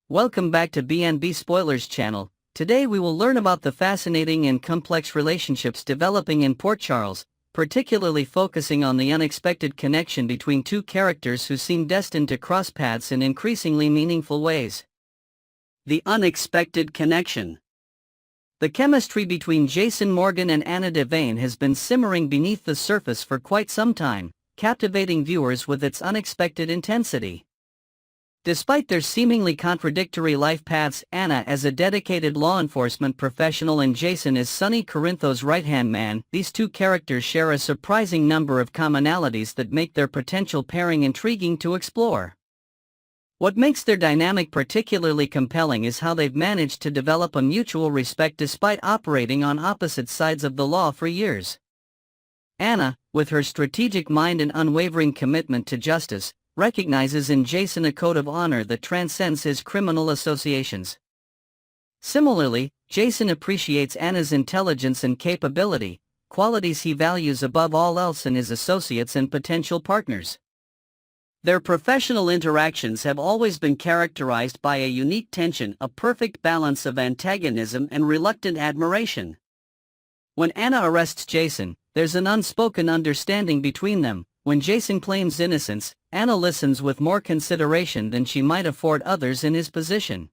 Welcome back to B&B Spoilers channel. Today we will learn about the fascinating and complex relationships developing in Port Charles, particularly focusing on the unexpected connection between two characters who seem destined to cross paths in increasingly meaningful ways. The unexpected connection. The chemistry between Jason Morgan and Anna Devane has been simmering beneath the surface for quite some time, captivating viewers with its unexpected intensity. Despite their seemingly contradictory life paths, Anna as a dedicated law enforcement professional and Jason is Sonny Corintho's right-hand man, these two characters share a surprising number of commonalities that make their potential pairing intriguing to explore. What makes their dynamic particularly compelling is how they've managed to develop a mutual respect despite operating on opposite sides of the law for years. Anna, with her strategic mind and unwavering commitment to justice, recognizes in Jason a code of honor that transcends his criminal associations. Similarly, Jason appreciates Anna's intelligence and capability, qualities he values above all else in his associates and potential partners. Their professional interactions have always been characterized by a unique tension, a perfect balance of antagonism and reluctant admiration. When Anna arrests Jason, there's an unspoken understanding between them. When Jason claims innocence, Anna listens with more consideration than she might afford others in his position.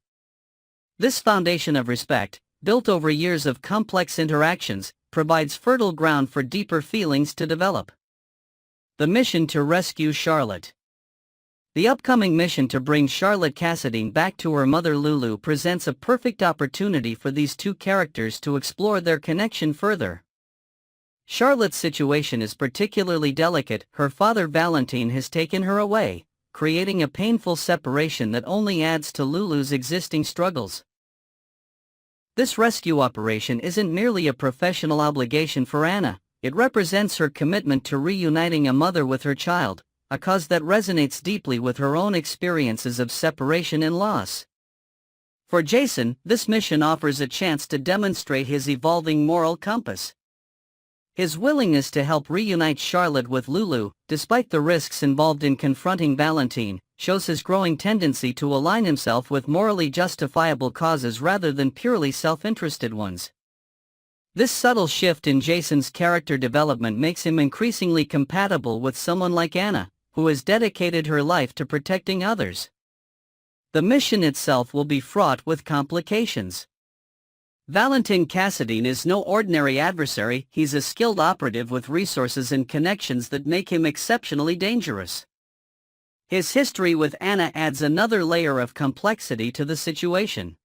This foundation of respect, built over years of complex interactions, provides fertile ground for deeper feelings to develop. The mission to rescue Charlotte. The upcoming mission to bring Charlotte Cassadine back to her mother Lulu presents a perfect opportunity for these two characters to explore their connection further. Charlotte's situation is particularly delicate. Her father Valentine has taken her away, creating a painful separation that only adds to Lulu's existing struggles. This rescue operation isn't merely a professional obligation for Anna, it represents her commitment to reuniting a mother with her child, a cause that resonates deeply with her own experiences of separation and loss. For Jason, this mission offers a chance to demonstrate his evolving moral compass. His willingness to help reunite Charlotte with Lulu, despite the risks involved in confronting Valentine, shows his growing tendency to align himself with morally justifiable causes rather than purely self-interested ones. This subtle shift in Jason's character development makes him increasingly compatible with someone like Anna, who has dedicated her life to protecting others. The mission itself will be fraught with complications. Valentine Cassadine is no ordinary adversary. He's a skilled operative with resources and connections that make him exceptionally dangerous. His history with Anna adds another layer of complexity to the situation.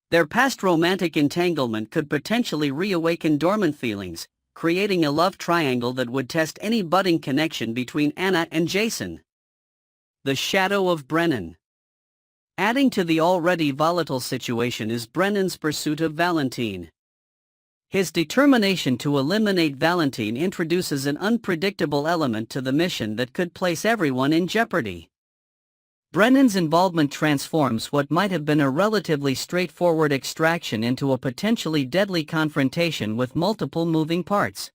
Their past romantic entanglement could potentially reawaken dormant feelings, creating a love triangle that would test any budding connection between Anna and Jason. The shadow of Brennan. Adding to the already volatile situation is Brennan's pursuit of Valentine. His determination to eliminate Valentine introduces an unpredictable element to the mission that could place everyone in jeopardy. Brennan's involvement transforms what might have been a relatively straightforward extraction into a potentially deadly confrontation with multiple moving parts.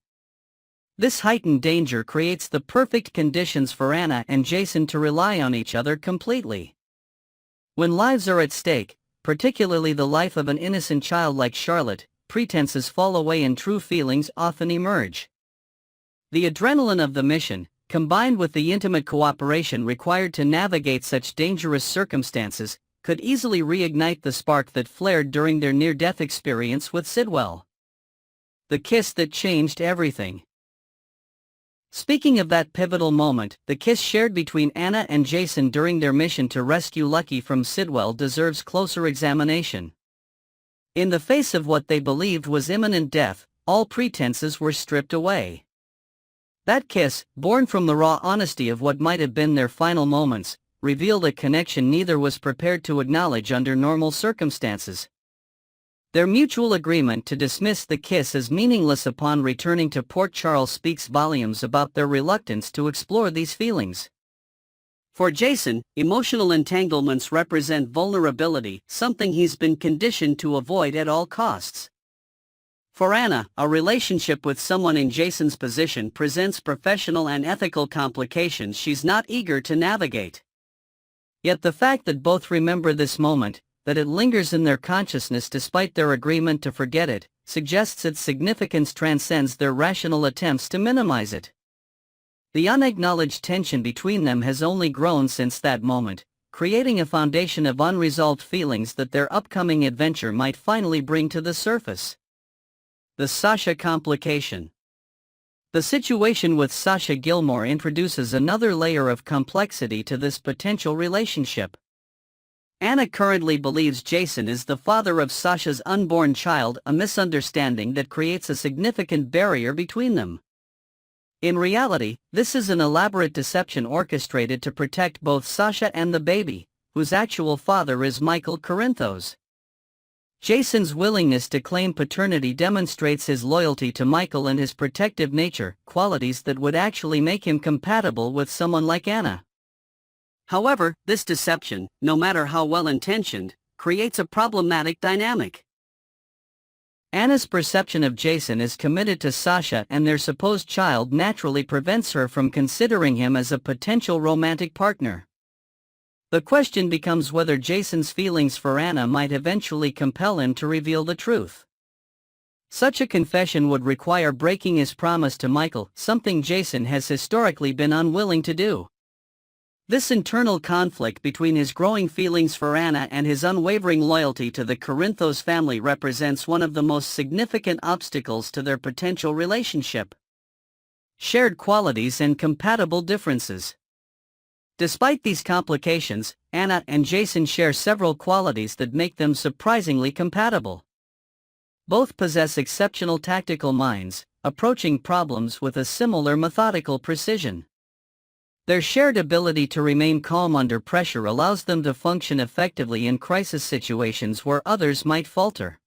This heightened danger creates the perfect conditions for Anna and Jason to rely on each other completely. When lives are at stake, particularly the life of an innocent child like Charlotte, pretenses fall away and true feelings often emerge. The adrenaline of the mission, combined with the intimate cooperation required to navigate such dangerous circumstances, could easily reignite the spark that flared during their near-death experience with Sidwell. The kiss that changed everything. Speaking of that pivotal moment, the kiss shared between Anna and Jason during their mission to rescue Lucky from Sidwell deserves closer examination. In the face of what they believed was imminent death, all pretenses were stripped away. That kiss, born from the raw honesty of what might have been their final moments, revealed a connection neither was prepared to acknowledge under normal circumstances. Their mutual agreement to dismiss the kiss as meaningless upon returning to Port Charles speaks volumes about their reluctance to explore these feelings. For Jason, emotional entanglements represent vulnerability, something he's been conditioned to avoid at all costs. For Anna, a relationship with someone in Jason's position presents professional and ethical complications she's not eager to navigate. Yet the fact that both remember this moment, that it lingers in their consciousness despite their agreement to forget it, suggests its significance transcends their rational attempts to minimize it. The unacknowledged tension between them has only grown since that moment, creating a foundation of unresolved feelings that their upcoming adventure might finally bring to the surface. The Sasha complication. The situation with Sasha Gilmore introduces another layer of complexity to this potential relationship. Anna currently believes Jason is the father of Sasha's unborn child, a misunderstanding that creates a significant barrier between them. In reality, this is an elaborate deception orchestrated to protect both Sasha and the baby, whose actual father is Michael Corinthos. Jason's willingness to claim paternity demonstrates his loyalty to Michael and his protective nature, qualities that would actually make him compatible with someone like Anna. However, this deception, no matter how well-intentioned, creates a problematic dynamic. Anna's perception of Jason as committed to Sasha and their supposed child naturally prevents her from considering him as a potential romantic partner. The question becomes whether Jason's feelings for Anna might eventually compel him to reveal the truth. Such a confession would require breaking his promise to Michael, something Jason has historically been unwilling to do. This internal conflict between his growing feelings for Anna and his unwavering loyalty to the Corinthos family represents one of the most significant obstacles to their potential relationship. Shared qualities and compatible differences. Despite these complications, Anna and Jason share several qualities that make them surprisingly compatible. Both possess exceptional tactical minds, approaching problems with a similar methodical precision. Their shared ability to remain calm under pressure allows them to function effectively in crisis situations where others might falter.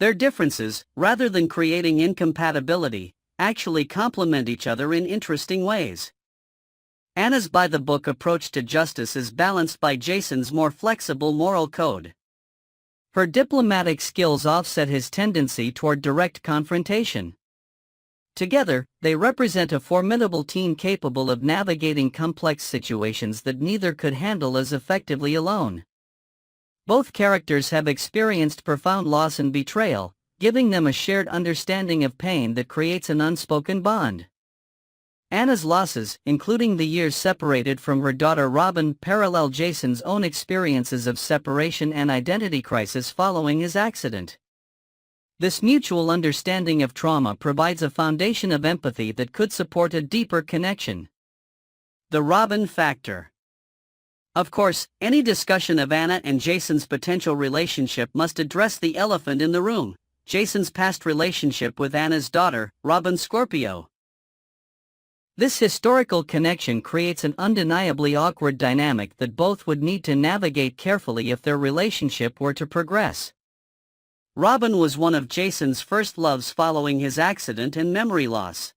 Their differences, rather than creating incompatibility, actually complement each other in interesting ways. Anna's by-the-book approach to justice is balanced by Jason's more flexible moral code. Her diplomatic skills offset his tendency toward direct confrontation. Together, they represent a formidable team capable of navigating complex situations that neither could handle as effectively alone. Both characters have experienced profound loss and betrayal, giving them a shared understanding of pain that creates an unspoken bond. Anna's losses, including the years separated from her daughter Robin, parallel Jason's own experiences of separation and identity crisis following his accident. This mutual understanding of trauma provides a foundation of empathy that could support a deeper connection. The Robin factor. Of course, any discussion of Anna and Jason's potential relationship must address the elephant in the room: Jason's past relationship with Anna's daughter, Robin Scorpio. This historical connection creates an undeniably awkward dynamic that both would need to navigate carefully if their relationship were to progress. Robin was one of Jason's first loves following his accident and memory loss.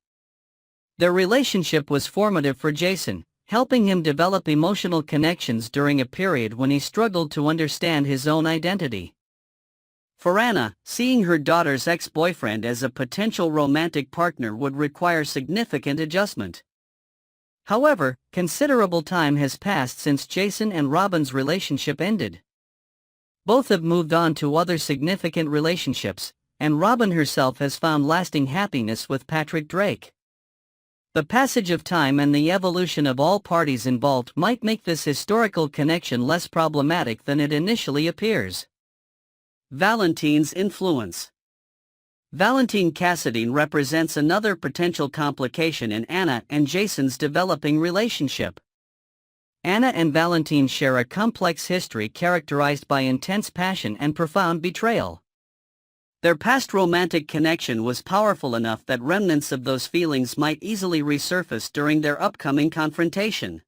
Their relationship was formative for Jason, helping him develop emotional connections during a period when he struggled to understand his own identity. For Anna, seeing her daughter's ex-boyfriend as a potential romantic partner would require significant adjustment. However, considerable time has passed since Jason and Robin's relationship ended. Both have moved on to other significant relationships, and Robin herself has found lasting happiness with Patrick Drake. The passage of time and the evolution of all parties involved might make this historical connection less problematic than it initially appears. Valentine's influence. Valentine Cassadine represents another potential complication in Anna and Jason's developing relationship. Anna and Valentine share a complex history characterized by intense passion and profound betrayal. Their past romantic connection was powerful enough that remnants of those feelings might easily resurface during their upcoming confrontation.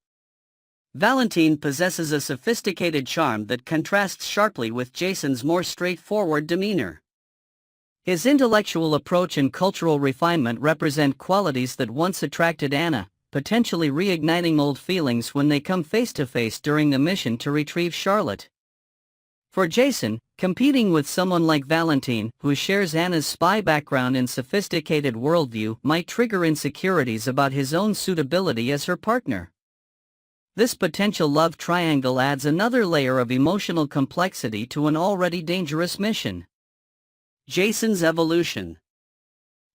Valentine possesses a sophisticated charm that contrasts sharply with Jason's more straightforward demeanor. His intellectual approach and cultural refinement represent qualities that once attracted Anna, potentially reigniting old feelings when they come face to face during the mission to retrieve Charlotte. For Jason, competing with someone like Valentine, who shares Anna's spy background and sophisticated worldview, might trigger insecurities about his own suitability as her partner. This potential love triangle adds another layer of emotional complexity to an already dangerous mission. Jason's evolution.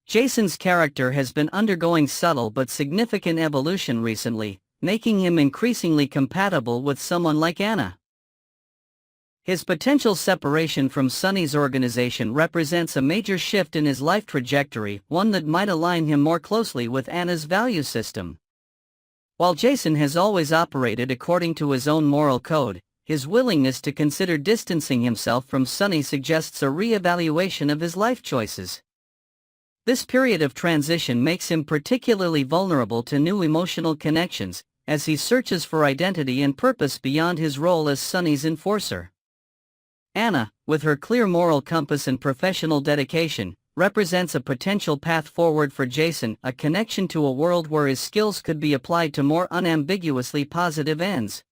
Jason's character has been undergoing subtle but significant evolution recently, making him increasingly compatible with someone like Anna. His potential separation from Sunny's organization represents a major shift in his life trajectory, one that might align him more closely with Anna's value system. While Jason has always operated according to his own moral code, his willingness to consider distancing himself from Sunny suggests a re-evaluation of his life choices. This period of transition makes him particularly vulnerable to new emotional connections, as he searches for identity and purpose beyond his role as Sunny's enforcer. Anna, with her clear moral compass and professional dedication, represents a potential path forward for Jason, a connection to a world where his skills could be applied to more unambiguously positive ends.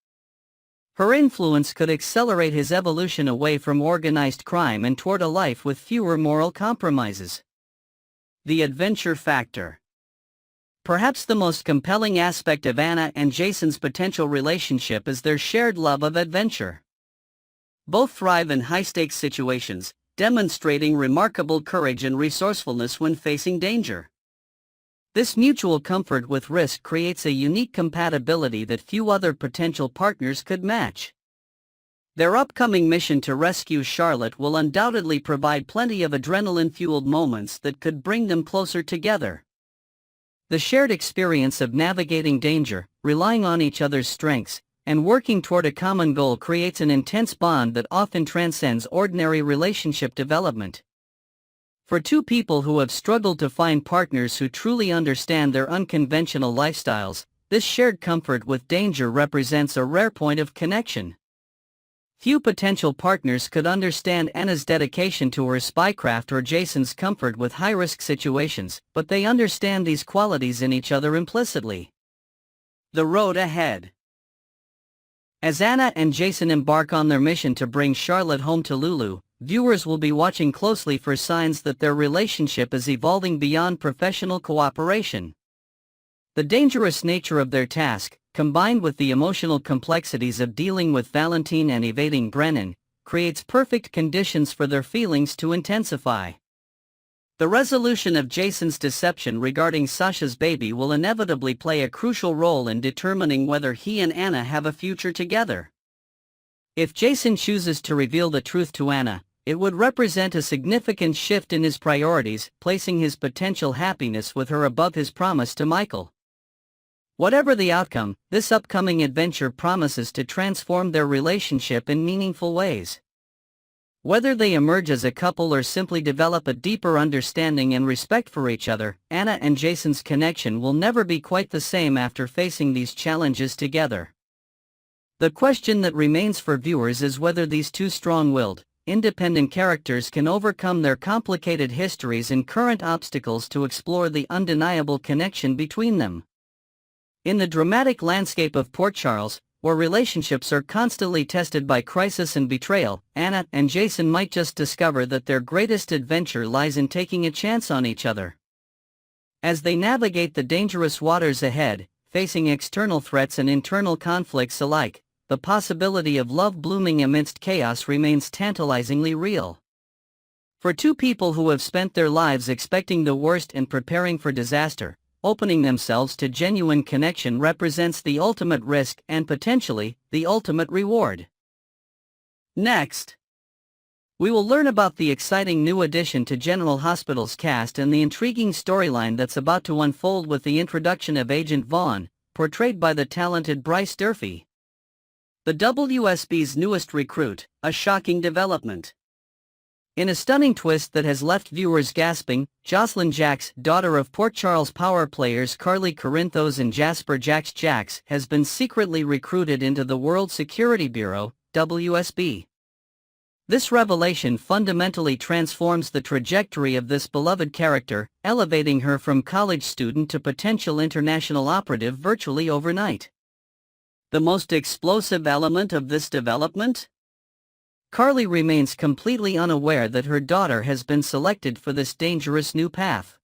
Her influence could accelerate his evolution away from organized crime and toward a life with fewer moral compromises. The adventure factor. Perhaps the most compelling aspect of Anna and Jason's potential relationship is their shared love of adventure. Both thrive in high-stakes situations, demonstrating remarkable courage and resourcefulness when facing danger. This mutual comfort with risk creates a unique compatibility that few other potential partners could match. Their upcoming mission to rescue Charlotte will undoubtedly provide plenty of adrenaline-fueled moments that could bring them closer together. The shared experience of navigating danger, relying on each other's strengths, and working toward a common goal creates an intense bond that often transcends ordinary relationship development. For two people who have struggled to find partners who truly understand their unconventional lifestyles, this shared comfort with danger represents a rare point of connection. Few potential partners could understand Anna's dedication to her spycraft or Jason's comfort with high-risk situations, but they understand these qualities in each other implicitly. The road ahead. As Anna and Jason embark on their mission to bring Charlotte home to Lulu, viewers will be watching closely for signs that their relationship is evolving beyond professional cooperation. The dangerous nature of their task, combined with the emotional complexities of dealing with Valentine and evading Brennan, creates perfect conditions for their feelings to intensify. The resolution of Jason's deception regarding Sasha's baby will inevitably play a crucial role in determining whether he and Anna have a future together. If Jason chooses to reveal the truth to Anna, it would represent a significant shift in his priorities, placing his potential happiness with her above his promise to Michael. Whatever the outcome, this upcoming adventure promises to transform their relationship in meaningful ways. Whether they emerge as a couple or simply develop a deeper understanding and respect for each other, Anna and Jason's connection will never be quite the same after facing these challenges together. The question that remains for viewers is whether these two strong-willed, independent characters can overcome their complicated histories and current obstacles to explore the undeniable connection between them. In the dramatic landscape of Port Charles, where relationships are constantly tested by crisis and betrayal, Anna and Jason might just discover that their greatest adventure lies in taking a chance on each other. As they navigate the dangerous waters ahead, facing external threats and internal conflicts alike, the possibility of love blooming amidst chaos remains tantalizingly real. For two people who have spent their lives expecting the worst and preparing for disaster, opening themselves to genuine connection represents the ultimate risk and potentially, the ultimate reward. Next, we will learn about the exciting new addition to General Hospital's cast and the intriguing storyline that's about to unfold with the introduction of Agent Vaughn, portrayed by the talented Bryce Durfee. The WSB's newest recruit, a shocking development. In a stunning twist that has left viewers gasping, Jocelyn Jax, daughter of Port Charles power players Carly Corinthos and Jasper Jax, has been secretly recruited into the World Security Bureau, WSB. This revelation fundamentally transforms the trajectory of this beloved character, elevating her from college student to potential international operative virtually overnight. The most explosive element of this development? Carly remains completely unaware that her daughter has been selected for this dangerous new path.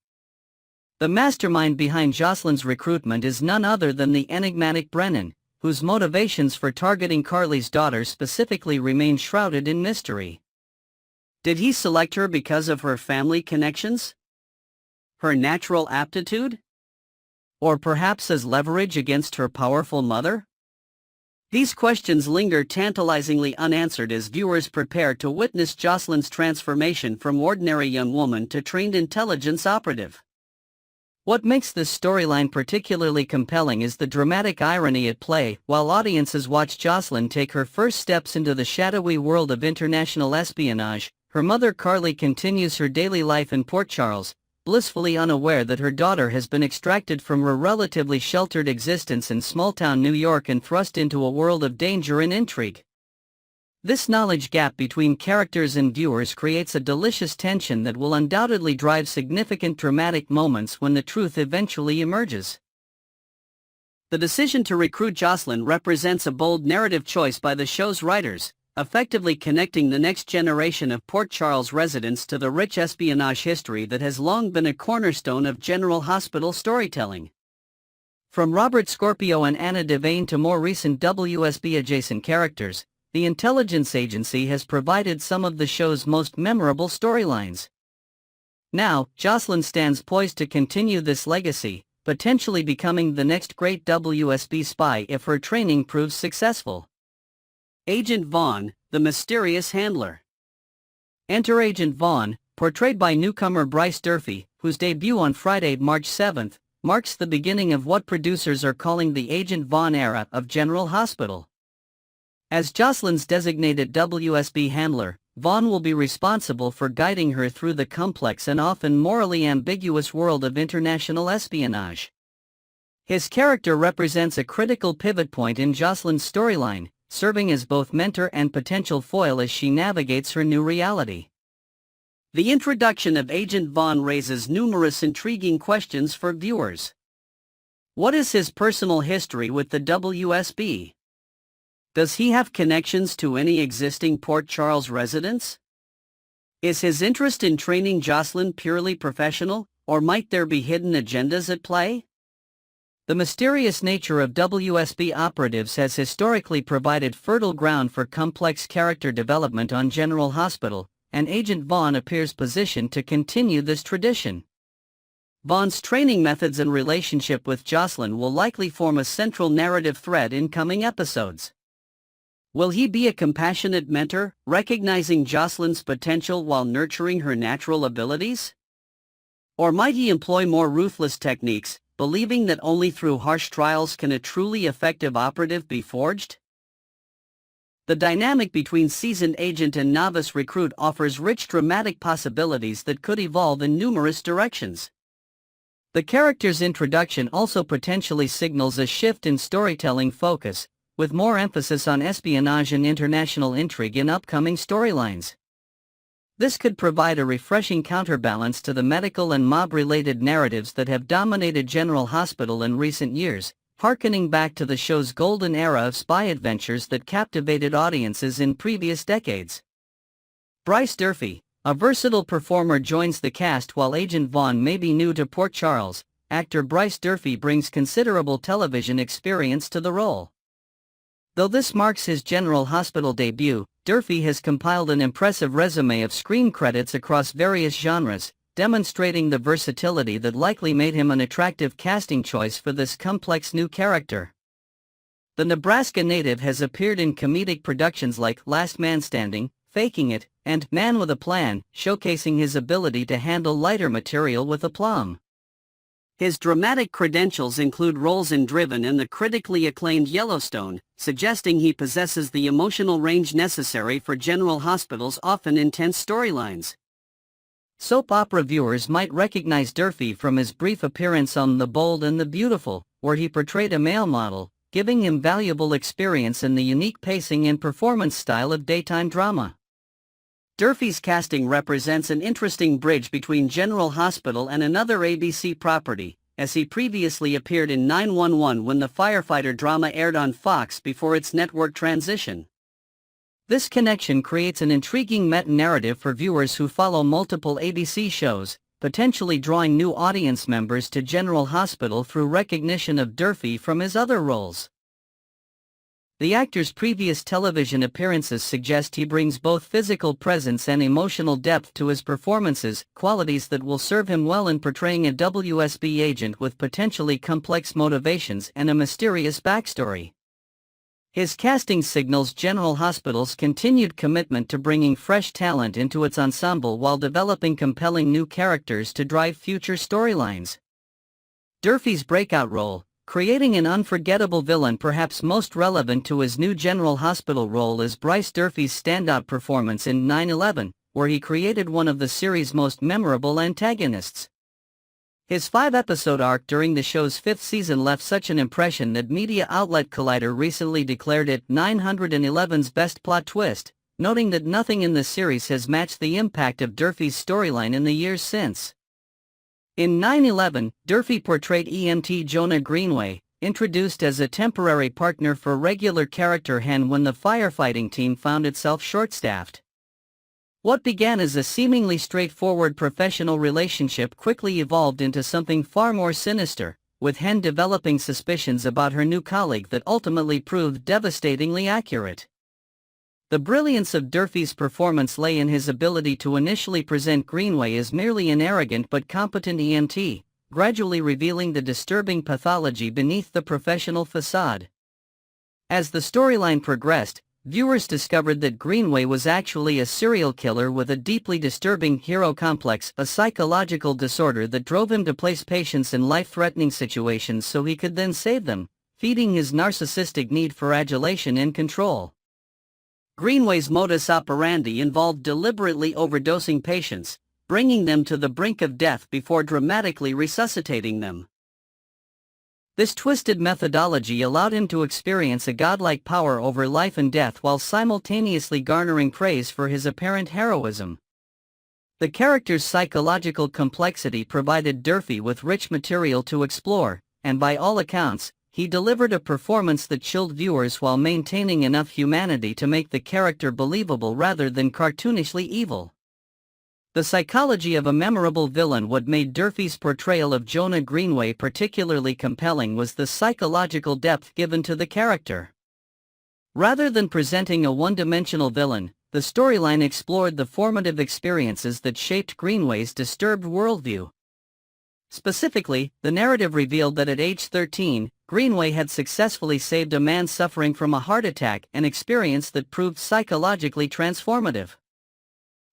The mastermind behind Jocelyn's recruitment is none other than the enigmatic Brennan, whose motivations for targeting Carly's daughter specifically remain shrouded in mystery. Did he select her because of her family connections? Her natural aptitude? Or perhaps as leverage against her powerful mother? These questions linger tantalizingly unanswered as viewers prepare to witness Jocelyn's transformation from ordinary young woman to trained intelligence operative. What makes this storyline particularly compelling is the dramatic irony at play. While audiences watch Jocelyn take her first steps into the shadowy world of international espionage, her mother Carly continues her daily life in Port Charles, blissfully unaware that her daughter has been extracted from her relatively sheltered existence in small-town New York and thrust into a world of danger and intrigue. This knowledge gap between characters and viewers creates a delicious tension that will undoubtedly drive significant dramatic moments when the truth eventually emerges. The decision to recruit Jocelyn represents a bold narrative choice by the show's writers, effectively connecting the next generation of Port Charles residents to the rich espionage history that has long been a cornerstone of General Hospital storytelling. From Robert Scorpio and Anna Devane to more recent WSB-adjacent characters, the intelligence agency has provided some of the show's most memorable storylines. Now, Jocelyn stands poised to continue this legacy, potentially becoming the next great WSB spy if her training proves successful. Agent Vaughn, the mysterious handler. Enter Agent Vaughn, portrayed by newcomer Bryce Durfee, whose debut on Friday, March 7, marks the beginning of what producers are calling the Agent Vaughn era of General Hospital. As Jocelyn's designated WSB handler, Vaughn will be responsible for guiding her through the complex and often morally ambiguous world of international espionage. His character represents a critical pivot point in Jocelyn's storyline, serving as both mentor and potential foil as she navigates her new reality. The introduction of Agent Vaughn raises numerous intriguing questions for viewers. What is his personal history with the WSB? Does he have connections to any existing Port Charles residents? Is his interest in training Jocelyn purely professional, or might there be hidden agendas at play? The mysterious nature of WSB operatives has historically provided fertile ground for complex character development on General Hospital, and Agent Vaughn appears positioned to continue this tradition. Vaughn's training methods and relationship with Jocelyn will likely form a central narrative thread in coming episodes. Will he be a compassionate mentor, recognizing Jocelyn's potential while nurturing her natural abilities? Or might he employ more ruthless techniques, believing that only through harsh trials can a truly effective operative be forged? The dynamic between seasoned agent and novice recruit offers rich dramatic possibilities that could evolve in numerous directions. The character's introduction also potentially signals a shift in storytelling focus, with more emphasis on espionage and international intrigue in upcoming storylines. This could provide a refreshing counterbalance to the medical and mob-related narratives that have dominated General Hospital in recent years, harkening back to the show's golden era of spy adventures that captivated audiences in previous decades. Bryce Durfee, a versatile performer, joins the cast. While Agent Vaughn may be new to Port Charles, actor Bryce Durfee brings considerable television experience to the role. Though this marks his General Hospital debut, Durfee has compiled an impressive resume of screen credits across various genres, demonstrating the versatility that likely made him an attractive casting choice for this complex new character. The Nebraska native has appeared in comedic productions like Last Man Standing, Faking It, and Man with a Plan, showcasing his ability to handle lighter material with aplomb. His dramatic credentials include roles in Driven and the critically acclaimed Yellowstone, suggesting he possesses the emotional range necessary for General Hospital's often intense storylines. Soap opera viewers might recognize Durfee from his brief appearance on The Bold and the Beautiful, where he portrayed a male model, giving him valuable experience in the unique pacing and performance style of daytime drama. Durfee's casting represents an interesting bridge between General Hospital and another ABC property, as he previously appeared in 911 when the firefighter drama aired on Fox before its network transition. This connection creates an intriguing meta-narrative for viewers who follow multiple ABC shows, potentially drawing new audience members to General Hospital through recognition of Durfee from his other roles. The actor's previous television appearances suggest he brings both physical presence and emotional depth to his performances, qualities that will serve him well in portraying a WSB agent with potentially complex motivations and a mysterious backstory. His casting signals General Hospital's continued commitment to bringing fresh talent into its ensemble while developing compelling new characters to drive future storylines. Durfee's breakout role, creating an unforgettable villain perhaps most relevant to his new General Hospital role, is Bryce Durfee's standout performance in 9/11, where he created one of the series' most memorable antagonists. His 5-episode arc during the show's 5th season left such an impression that media outlet Collider recently declared it 911's best plot twist, noting that nothing in the series has matched the impact of Durfee's storyline in the years since. In 9/11, Durfee portrayed EMT Jonah Greenway, introduced as a temporary partner for regular character Hen when the firefighting team found itself short-staffed. What began as a seemingly straightforward professional relationship quickly evolved into something far more sinister, with Hen developing suspicions about her new colleague that ultimately proved devastatingly accurate. The brilliance of Durfee's performance lay in his ability to initially present Greenway as merely an arrogant but competent EMT, gradually revealing the disturbing pathology beneath the professional facade. As the storyline progressed, viewers discovered that Greenway was actually a serial killer with a deeply disturbing hero complex, a psychological disorder that drove him to place patients in life-threatening situations so he could then save them, feeding his narcissistic need for adulation and control. Greenway's modus operandi involved deliberately overdosing patients, bringing them to the brink of death before dramatically resuscitating them. This twisted methodology allowed him to experience a godlike power over life and death while simultaneously garnering praise for his apparent heroism. The character's psychological complexity provided Durfee with rich material to explore, and by all accounts, he delivered a performance that chilled viewers while maintaining enough humanity to make the character believable rather than cartoonishly evil. The psychology of a memorable villain. What made Durfee's portrayal of Jonah Greenway particularly compelling was the psychological depth given to the character. Rather than presenting a one-dimensional villain, the storyline explored the formative experiences that shaped Greenway's disturbed worldview. Specifically, the narrative revealed that at age 13, Greenway had successfully saved a man suffering from a heart attack, an experience that proved psychologically transformative.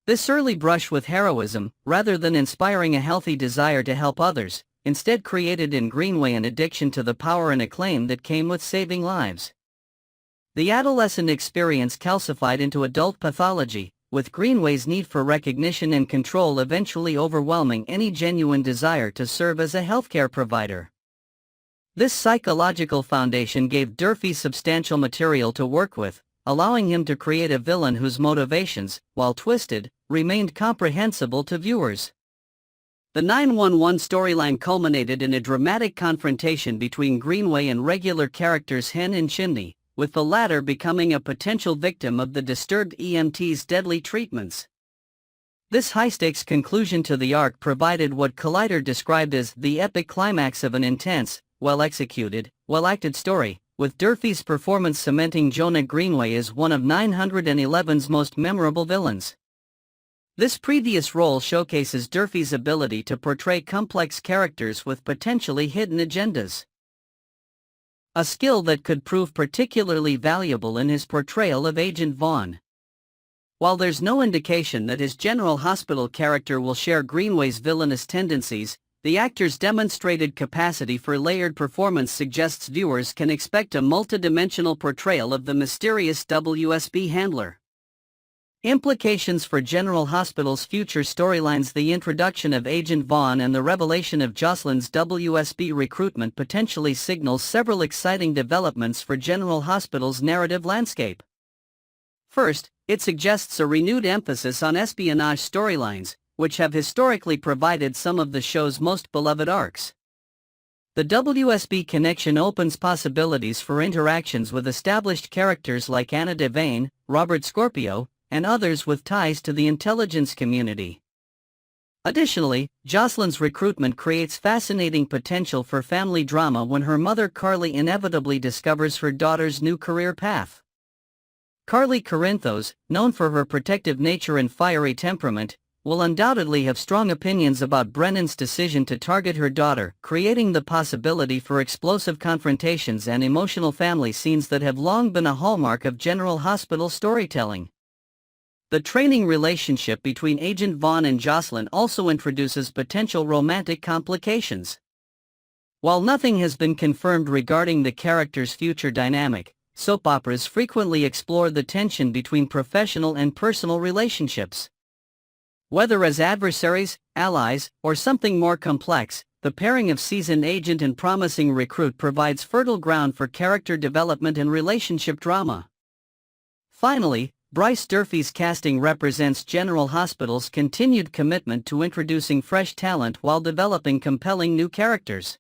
This early brush with heroism, rather than inspiring a healthy desire to help others, instead created in Greenway an addiction to the power and acclaim that came with saving lives. The adolescent experience calcified into adult pathology, with Greenway's need for recognition and control eventually overwhelming any genuine desire to serve as a healthcare provider. This psychological foundation gave Durfee substantial material to work with, allowing him to create a villain whose motivations, while twisted, remained comprehensible to viewers. The 911 storyline culminated in a dramatic confrontation between Greenway and regular characters Hen and Chimney, with the latter becoming a potential victim of the disturbed EMT's deadly treatments. This high-stakes conclusion to the arc provided what Collider described as the epic climax of an intense, well-executed, well-acted story, with Durfee's performance cementing Jonah Greenway as one of 911's most memorable villains. This previous role showcases Durfee's ability to portray complex characters with potentially hidden agendas, a skill that could prove particularly valuable in his portrayal of Agent Vaughn. While there's no indication that his General Hospital character will share Greenway's villainous tendencies, the actor's demonstrated capacity for layered performance suggests viewers can expect a multidimensional portrayal of the mysterious WSB handler. Implications for General Hospital's future storylines. The introduction of Agent Vaughn and the revelation of Jocelyn's WSB recruitment potentially signals several exciting developments for General Hospital's narrative landscape. First, it suggests a renewed emphasis on espionage storylines, which have historically provided some of the show's most beloved arcs. The WSB connection opens possibilities for interactions with established characters like Anna Devane, Robert Scorpio, and others with ties to the intelligence community. Additionally, Jocelyn's recruitment creates fascinating potential for family drama when her mother Carly inevitably discovers her daughter's new career path. Carly Corinthos, known for her protective nature and fiery temperament, will undoubtedly have strong opinions about Brennan's decision to target her daughter, creating the possibility for explosive confrontations and emotional family scenes that have long been a hallmark of General Hospital storytelling. The training relationship between Agent Vaughn and Jocelyn also introduces potential romantic complications. While nothing has been confirmed regarding the characters' future dynamic, soap operas frequently explore the tension between professional and personal relationships. Whether as adversaries, allies, or something more complex, the pairing of seasoned agent and promising recruit provides fertile ground for character development and relationship drama. Finally, Bryce Durfee's casting represents General Hospital's continued commitment to introducing fresh talent while developing compelling new characters.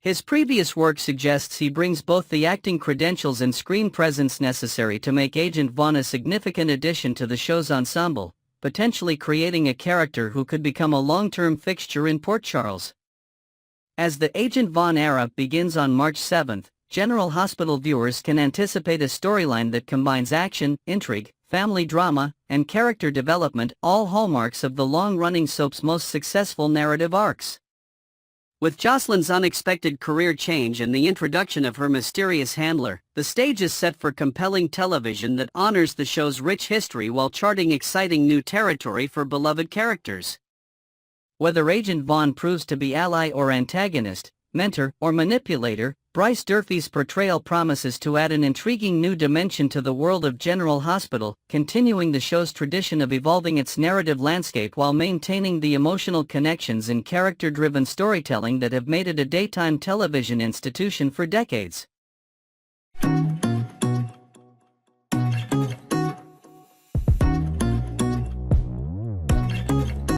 His previous work suggests he brings both the acting credentials and screen presence necessary to make Agent Vaughn a significant addition to the show's ensemble, potentially creating a character who could become a long-term fixture in Port Charles. As the Agent Vaughn era begins on March 7, General Hospital viewers can anticipate a storyline that combines action, intrigue, family drama, and character development, all hallmarks of the long-running soap's most successful narrative arcs. With Jocelyn's unexpected career change and the introduction of her mysterious handler, the stage is set for compelling television that honors the show's rich history while charting exciting new territory for beloved characters. Whether Agent Vaughn proves to be ally or antagonist, mentor or manipulator, Bryce Durfee's portrayal promises to add an intriguing new dimension to the world of General Hospital, continuing the show's tradition of evolving its narrative landscape while maintaining the emotional connections and character-driven storytelling that have made it a daytime television institution for decades.